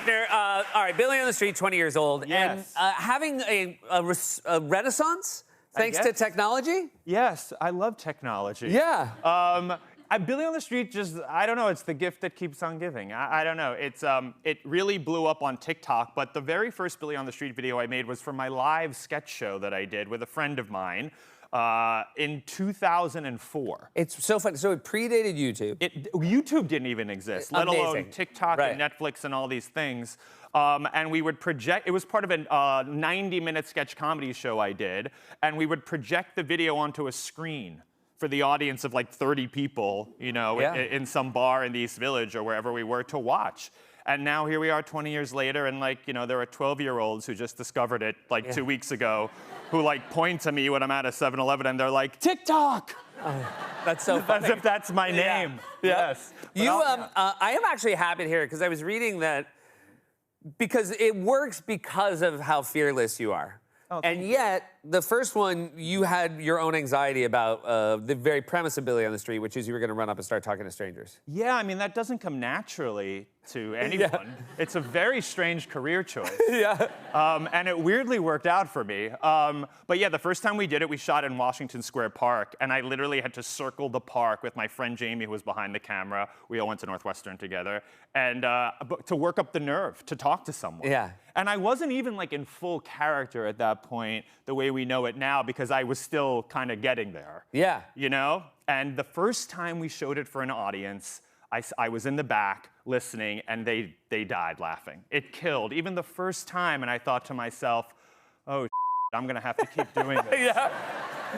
Eichner. All right, Billy on the Street, 20 years old. Yes. And having a renaissance thanks to technology? Yes, I love technology. Yeah. Billy on the Street I don't know, it's the gift that keeps on giving. I don't know. It really blew up on TikTok, but the very first Billy on the Street video I made was for my live sketch show that I did with a friend of mine in 2004. It's so funny. So it predated YouTube. YouTube didn't even exist, let alone Amazing. TikTok and Netflix and all these things. And we would project, it was part of a 90-minute sketch comedy show I did, and we would project the video onto a screen for the audience of like 30 people, you know, in some bar in the East Village or wherever we were to watch. And now here we are 20 years later, and like, you know, there are 12-year-olds who just discovered it like 2 weeks ago, who like point to me when I'm at a 7-Eleven and they're like, TikTok! That's so funny. As if that's my name. Yes. I am actually happy to hear it because I was reading that because it works because of how fearless you are. Oh, and yet, the first one, you had your own anxiety about the very premise of Billy on the Street, which is you were going to run up and start talking to strangers. Yeah, I mean, that doesn't come naturally to anyone. It's a very strange career choice. And it weirdly worked out for me. But yeah, the first time we did it, we shot in Washington Square Park, and I literally had to circle the park with my friend Jamie, who was behind the camera. We all went to Northwestern together, and to work up the nerve to talk to someone. Yeah. And I wasn't even like in full character at that point, the way we know it now, because I was still kind of getting there. Yeah. You know? And the first time we showed it for an audience, I was in the back listening, and they died laughing. It killed. Even the first time, and I thought to myself, oh, I'm gonna have to keep doing this.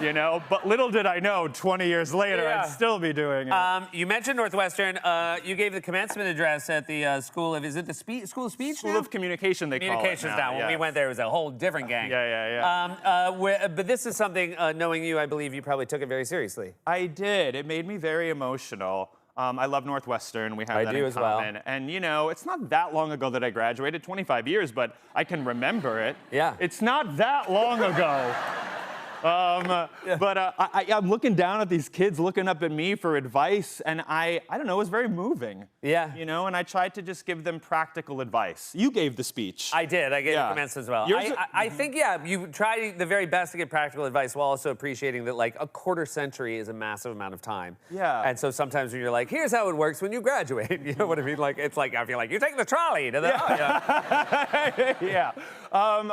You know, but little did I know, 20 years later, I'd still be doing it. You mentioned Northwestern. You gave the commencement address at the School of, is it the School of Speech School of Communication, they call it Communications now. When we went there, it was a whole different gang. But this is something, knowing you, I believe you probably took it very seriously. I did. It made me very emotional. I love Northwestern. We have that in common. Well. And, you know, it's not that long ago that I graduated, 25 years, but I can remember it. Yeah. It's not that long ago. But I'm looking down at these kids looking up at me for advice, and I don't know, it was very moving. Yeah. You know, and I tried to just give them practical advice. You gave the speech. I did. I gave the commencement as well. I think, you try the very best to give practical advice while also appreciating that, like, a quarter century is a massive amount of time. Yeah. And so sometimes when you're like, here's how it works when you graduate, you know what I mean? Like, it's like, I feel like, you take the trolley to the...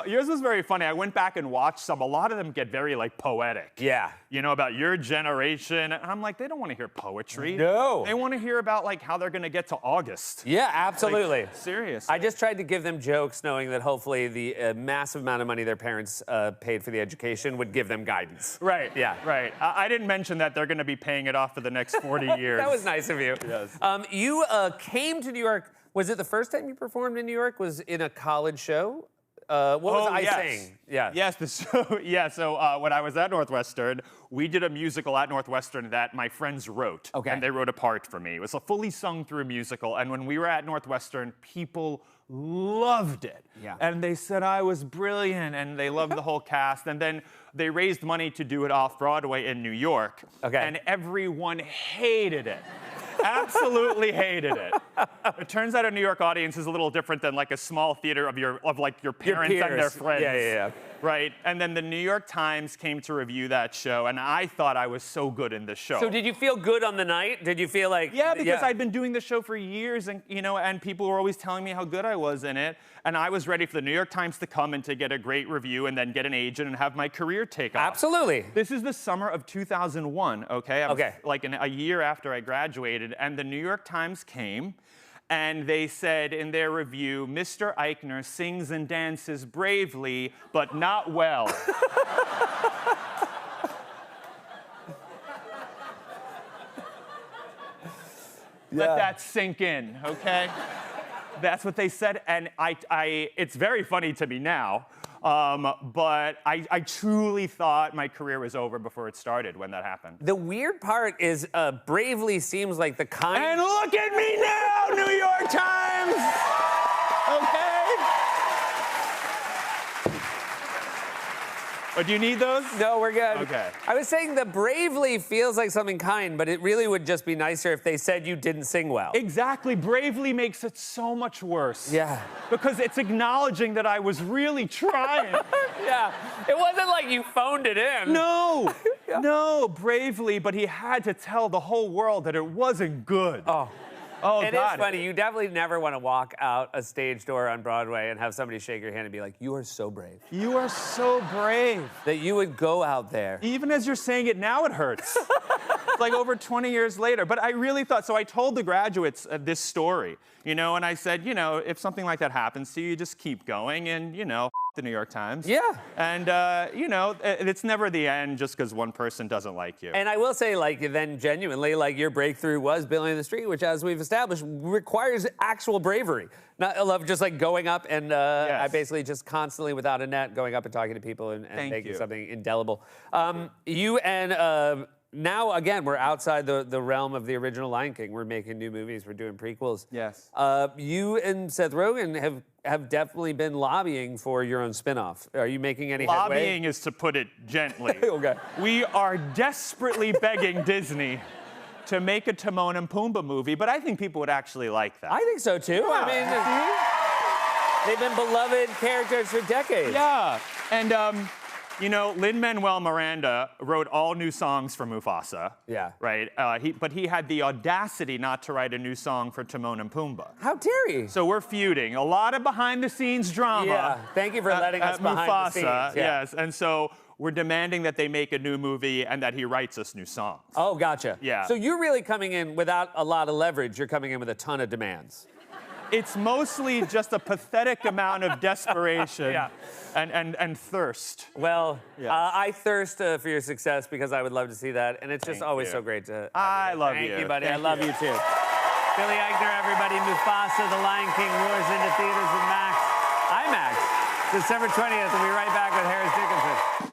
Yours was very funny. I went back and watched some. A lot of them get very, like, poetic. Yeah. You know, about your generation. And I'm like, they don't want to hear poetry. No. They want to hear about, like, how they're going to get to August. Yeah, absolutely. Like, seriously. I just tried to give them jokes, knowing that hopefully the massive amount of money their parents paid for the education would give them guidance. Right. Yeah. Right. I didn't mention that they're going to be paying it off for the next 40 years. That was nice of you. Yes. You came to New York. Was it the first time you performed in New York? Was in a college show? What was I saying? Yeah. Yes, so when I was at Northwestern, we did a musical at Northwestern that my friends wrote. Okay. And they wrote a part for me. It was a fully sung through musical, and when we were at Northwestern, people loved it. Yeah. And they said I was brilliant, and they loved the whole cast, and then they raised money to do it off-Broadway in New York. Okay. And everyone hated it. Absolutely hated it. It turns out a New York audience is a little different than like a small theater of your parents and their friends. Yeah. Right? And then the New York Times came to review that show, and I thought I was so good in the show. So did you feel good on the night? Did you feel like... Yeah, because I'd been doing the show for years, and, you know, and people were always telling me how good I was in it, and I was ready for the New York Times to come and to get a great review and then get an agent and have my career take off. Absolutely. This is the summer of 2001, okay? Okay. Like a year after I graduated, and the New York Times came, and they said in their review, Mr. Eichner sings and dances bravely, but not well. Let that sink in, okay? That's what they said, and it's very funny to me now, but I truly thought my career was over before it started when that happened. The weird part is bravely seems like the kind... And look at me now, New York Times! Okay? Oh, do you need those? No, we're good. Okay. I was saying the bravely feels like something kind, but it really would just be nicer if they said you didn't sing well. Exactly. Bravely makes it so much worse. Yeah. Because it's acknowledging that I was really trying. Yeah. It wasn't like you phoned it in. No. No, bravely, but he had to tell the whole world that it wasn't good. Oh, It God. is funny. You definitely never want to walk out a stage door on Broadway and have somebody shake your hand and be like, you are so brave. You are so brave. That you would go out there. Even as you're saying it now, it hurts. It's like over 20 years later. But I really thought, so I told the graduates this story, and I said, if something like that happens to you, just keep going and, the New York Times. Yeah. And, it's never the end just because one person doesn't like you. And I will say, then genuinely, your breakthrough was Billy in the Street, which, as we've established, requires actual bravery. Not I love just going up and Yes. I basically just constantly without a net going up and talking to people and Thank making you. something indelible. You and now again we're outside the realm of the original Lion King. We're making new movies. We're doing prequels. Yes. You and Seth Rogen have definitely been lobbying for your own spin-off. Are you making any headway? Lobbying is to put it gently. Okay. We are desperately begging Disney to make a Timon and Pumbaa movie, but I think people would actually like that. I think so too. Yeah. I mean, they've been beloved characters for decades. Yeah. And, Lin-Manuel Miranda wrote all new songs for Mufasa. Yeah. Right? But he had the audacity not to write a new song for Timon and Pumbaa. How dare he? So we're feuding. A lot of behind-the-scenes drama. Yeah. Thank you for letting us at behind Mufasa, the scenes. Yeah. Yes. And so we're demanding that they make a new movie and that he writes us new songs. Oh, gotcha. Yeah. So you're really coming in without a lot of leverage. You're coming in with a ton of demands. It's mostly just a pathetic amount of desperation Yeah. and thirst. Well, Yes. I thirst for your success because I would love to see that, and it's just Thank always you. so great to. I love you. Thank you, buddy. Thank I love you too. Billy Eichner, everybody. Mufasa, The Lion King roars into theaters with IMAX, December 20th. We'll be right back with Harris Dickinson.